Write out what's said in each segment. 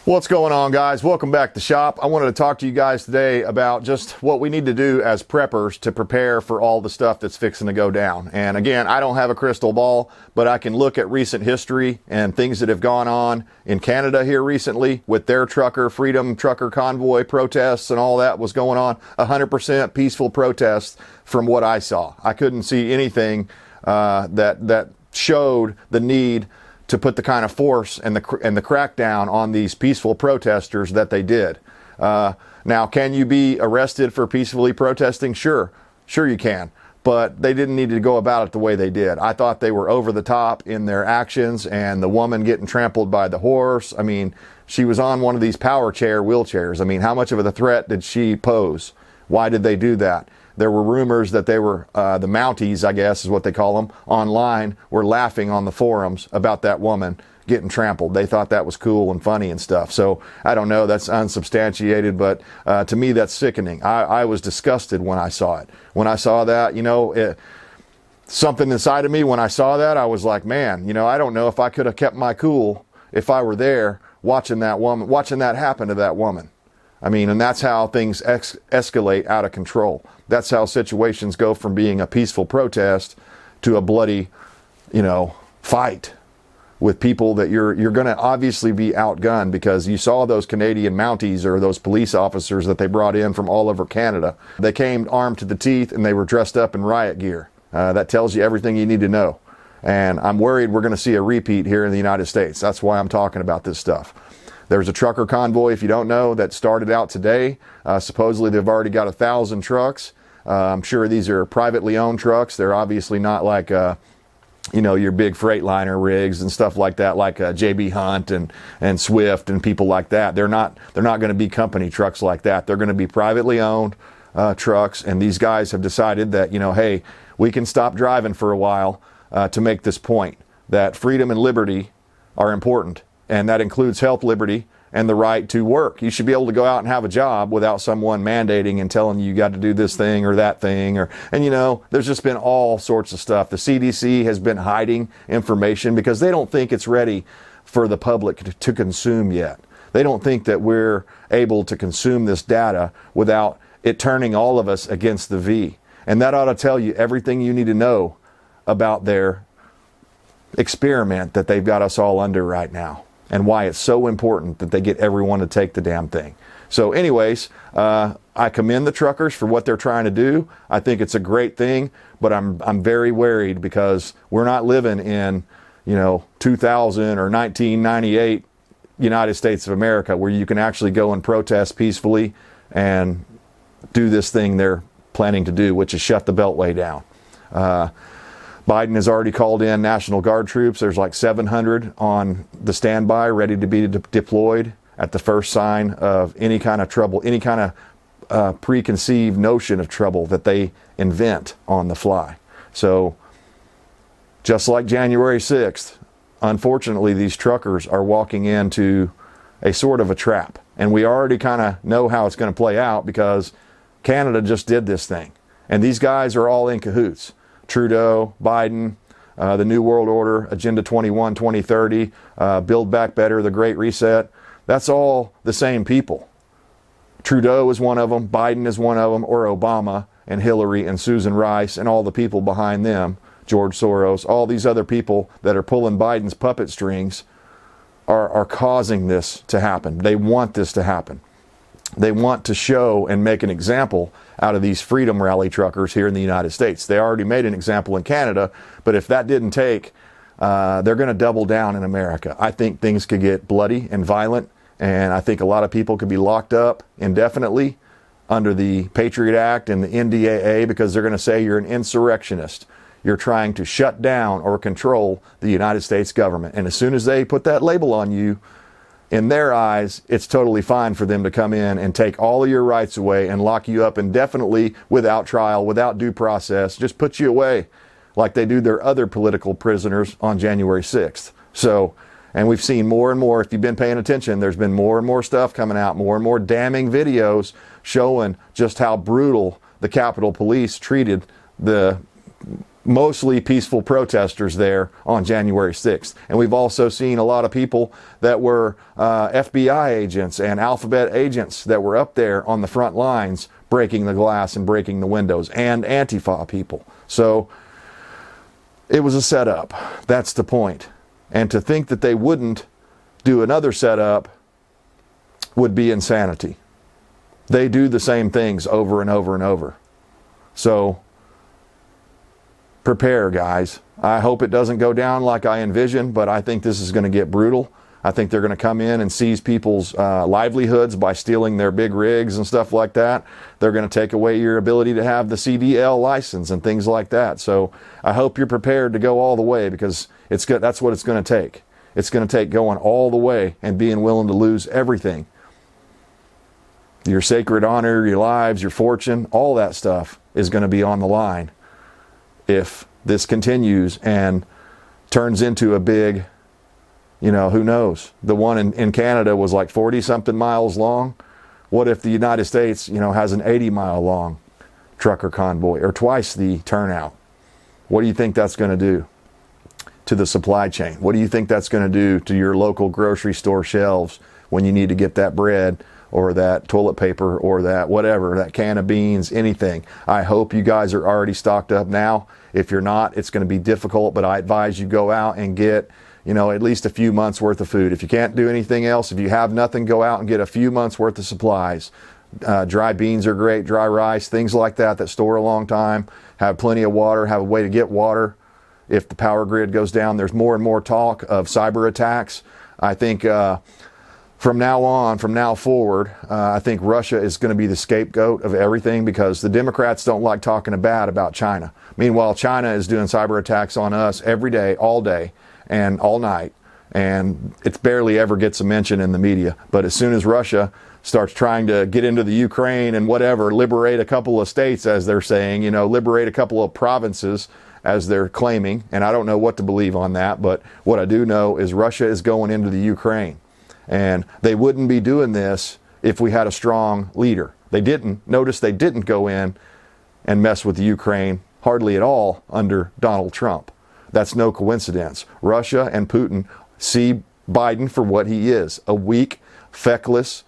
What's going on, guys? Welcome back to shop. I wanted to talk to you guys today about just what we need to do as preppers to prepare for all the stuff that's fixing to go down. And again, I don't have a crystal ball, but I can look at recent history and things that have gone on in Canada here recently with their Freedom Trucker Convoy protests and all that was going on. 100% peaceful protests from what I saw. I couldn't see anything that showed the need to put the kind of force and the crackdown on these peaceful protesters that they did. Now, can you be arrested for peacefully protesting? Sure you can. But they didn't need to go about it the way they did. I thought they were over the top in their actions, and the woman getting trampled by the horse. I mean, she was on one of these power chair wheelchairs. I mean, how much of a threat did she pose? Why did they do that? There were rumors that they were, the Mounties, I guess is what they call them, online, were laughing on the forums about that woman getting trampled. They thought that was cool and funny and stuff. So I don't know, that's unsubstantiated, but to me that's sickening. I was disgusted when I saw it. When I saw that, you know, something inside of me, when I saw that, I was like, man, you know, I don't know if I could have kept my cool if I were there watching that happen to that woman. I mean, and that's how things escalate out of control. That's how situations go from being a peaceful protest to a bloody, you know, fight with people that you're going to obviously be outgunned, because you saw those Canadian Mounties or those police officers that they brought in from all over Canada. They came armed to the teeth and they were dressed up in riot gear. That tells you everything you need to know. And I'm worried we're going to see a repeat here in the United States. That's why I'm talking about this stuff. There's a trucker convoy, if you don't know, that started out today. Supposedly they've already got 1,000 trucks. I'm sure these are privately owned trucks. They're obviously not like, you know, your big Freightliner rigs and stuff like that, like JB Hunt and Swift and people like that. They're not going to be company trucks like that. They're going to be privately owned trucks. And these guys have decided that, you know, hey, we can stop driving for a while to make this point that freedom and liberty are important. And that includes health, liberty, and the right to work. You should be able to go out and have a job without someone mandating and telling you got to do this thing or that thing. And you know, there's just been all sorts of stuff. The CDC has been hiding information because they don't think it's ready for the public to consume yet. They don't think that we're able to consume this data without it turning all of us against the V. And that ought to tell you everything you need to know about their experiment that they've got us all under right now, and why it's so important that they get everyone to take the damn thing. So anyways, I commend the truckers for what they're trying to do. I think it's a great thing, but I'm very worried because we're not living in, you know, 2000 or 1998 United States of America, where you can actually go and protest peacefully and do this thing they're planning to do, which is shut the Beltway down. Biden has already called in National Guard troops. There's like 700 on the standby, ready to be deployed at the first sign of any kind of trouble, any kind of preconceived notion of trouble that they invent on the fly. So just like January 6th, unfortunately, these truckers are walking into a sort of a trap. And we already kind of know how it's going to play out because Canada just did this thing. And these guys are all in cahoots. Trudeau, Biden, the New World Order, Agenda 21, 2030, Build Back Better, the Great Reset. That's all the same people. Trudeau is one of them, Biden is one of them, or Obama and Hillary and Susan Rice and all the people behind them, George Soros, all these other people that are pulling Biden's puppet strings are causing this to happen. They want this to happen. They want to show and make an example out of these freedom rally truckers here in the United States. They already made an example in Canada, but if that didn't take, they're going to double down in America. I think things could get bloody and violent, and I think a lot of people could be locked up indefinitely under the Patriot Act and the NDAA because they're going to say you're an insurrectionist. You're trying to shut down or control the United States government. And as soon as they put that label on you, in their eyes, it's totally fine for them to come in and take all of your rights away and lock you up indefinitely without trial, without due process, just put you away like they do their other political prisoners on January 6th. So, and we've seen more and more, if you've been paying attention, there's been more and more stuff coming out, more and more damning videos showing just how brutal the Capitol Police treated the mostly peaceful protesters there on January 6th. And we've also seen a lot of people that were FBI agents and Alphabet agents that were up there on the front lines breaking the glass and breaking the windows, and Antifa people. So it was a setup. That's the point. And to think that they wouldn't do another setup would be insanity. They do the same things over and over and over. So prepare, guys. I hope it doesn't go down like I envision, but I think this is going to get brutal. I think they're going to come in and seize people's livelihoods by stealing their big rigs and stuff like that. They're going to take away your ability to have the CDL license and things like that. So I hope you're prepared to go all the way, because that's what it's going to take. It's going to take going all the way and being willing to lose everything. Your sacred honor, your lives, your fortune, all that stuff is going to be on the line if this continues and turns into a big, who knows? The one in Canada was like 40-something miles long. What if the United States, has an 80-mile long trucker convoy, or twice the turnout? What do you think that's going to do to the supply chain? What do you think that's going to do to your local grocery store shelves when you need to get that bread or that toilet paper or that whatever, that can of beans, anything? I hope you guys are already stocked up now. If you're not, it's going to be difficult, but I advise you go out and get, at least a few months worth of food. If you can't do anything else, if you have nothing, go out and get a few months worth of supplies. Dry beans are great, dry rice, things like that store a long time. Have plenty of water, have a way to get water. If the power grid goes down, there's more and more talk of cyber attacks. I think from now forward, I think Russia is going to be the scapegoat of everything, because the Democrats don't like talking bad about China. Meanwhile, China is doing cyber attacks on us every day, all day, and all night, and it barely ever gets a mention in the media. But as soon as Russia starts trying to get into the Ukraine and whatever, liberate a couple of states, as they're saying, liberate a couple of provinces, as they're claiming, and I don't know what to believe on that, but what I do know is Russia is going into the Ukraine. And they wouldn't be doing this if we had a strong leader. They didn't. Notice they didn't go in and mess with the Ukraine hardly at all under Donald Trump. That's no coincidence. Russia and Putin see Biden for what he is, a weak, feckless,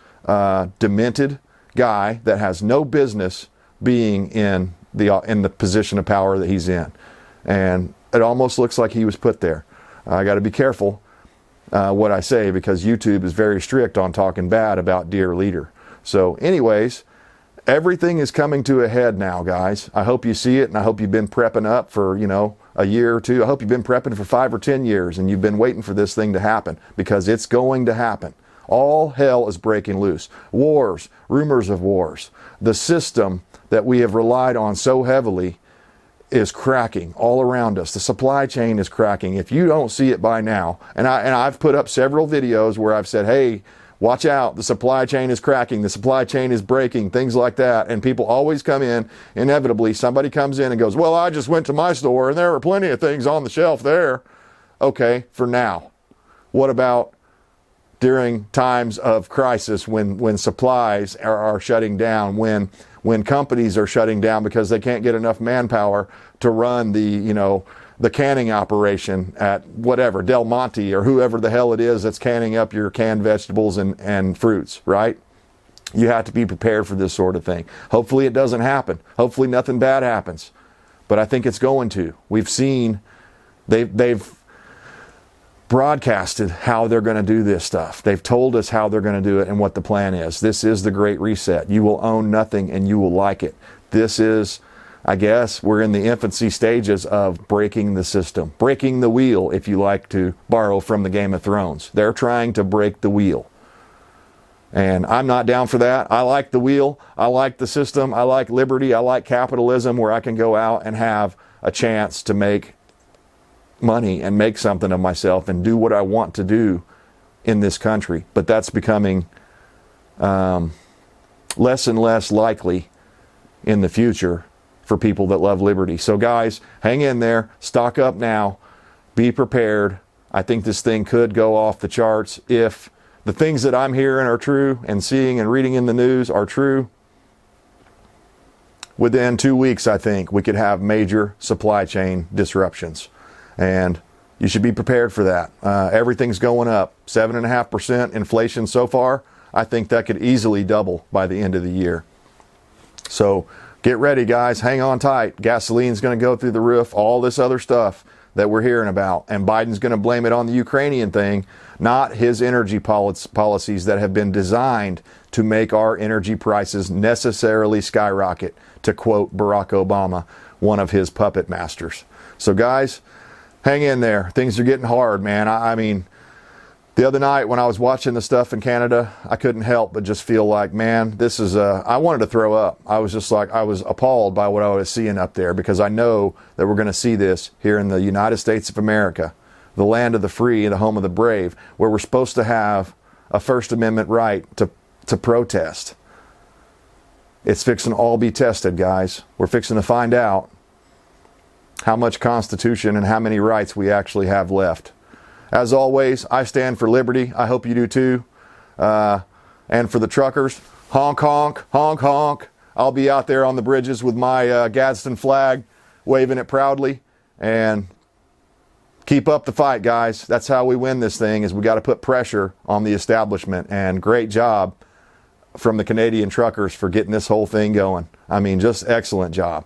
demented guy that has no business being in the position of power that he's in. And it almost looks like he was put there. I got to be careful what I say, because YouTube is very strict on talking bad about dear leader. So anyways, everything is coming to a head now, guys. I hope you see it, and I hope you've been prepping up for, a year or two. I hope you've been prepping for 5 or 10 years, and you've been waiting for this thing to happen, because it's going to happen. All hell is breaking loose. Wars, rumors of wars. The system that we have relied on so heavily is cracking all around us. The supply chain is cracking. If you don't see it by now, and I've put up several videos where I've said, hey, watch out, the supply chain is cracking, the supply chain is breaking, things like that. And people always come in, inevitably, somebody comes in and goes, well, I just went to my store and there were plenty of things on the shelf there. Okay, for now. What about during times of crisis, when supplies are shutting down, when companies are shutting down because they can't get enough manpower to run the canning operation at whatever, Del Monte or whoever the hell it is that's canning up your canned vegetables and fruits, right? You have to be prepared for this sort of thing. Hopefully it doesn't happen. Hopefully nothing bad happens. But I think it's going to. We've seen, they've broadcasted how they're going to do this stuff. They've told us how they're going to do it and what the plan is. This is the Great Reset. You will own nothing and you will like it. This is, I guess, we're in the infancy stages of breaking the system. Breaking the wheel, if you like to borrow from the Game of Thrones. They're trying to break the wheel. And I'm not down for that. I like the wheel. I like the system. I like liberty. I like capitalism, where I can go out and have a chance to make money and make something of myself and do what I want to do in this country. But that's becoming less and less likely in the future for people that love liberty. So guys, hang in there, stock up now, be prepared. I think this thing could go off the charts. If the things that I'm hearing are true and seeing and reading in the news are true, within 2 weeks, I think, we could have major supply chain disruptions. And you should be prepared for that. Everything's going up. 7.5% inflation so far. I think that could easily double by the end of the year. So get ready, guys. Hang on tight. Gasoline's going to go through the roof. All this other stuff that we're hearing about. And Biden's going to blame it on the Ukrainian thing, not his energy policies that have been designed to make our energy prices necessarily skyrocket, to quote Barack Obama, one of his puppet masters. So guys, hang in there. Things are getting hard, man. I mean, the other night when I was watching the stuff in Canada, I couldn't help but just feel like, man, this is I wanted to throw up. I was just like, I was appalled by what I was seeing up there, because I know that we're going to see this here in the United States of America, the land of the free and the home of the brave, where we're supposed to have a First Amendment right to protest. It's fixing to all be tested, guys. We're fixing to find out how much Constitution and how many rights we actually have left. As always, I stand for liberty. I hope you do too. And for the truckers, honk, honk, honk, honk. I'll be out there on the bridges with my Gadsden flag, waving it proudly. And keep up the fight, guys. That's how we win this thing, is we got to put pressure on the establishment. And great job from the Canadian truckers for getting this whole thing going. I mean, just excellent job.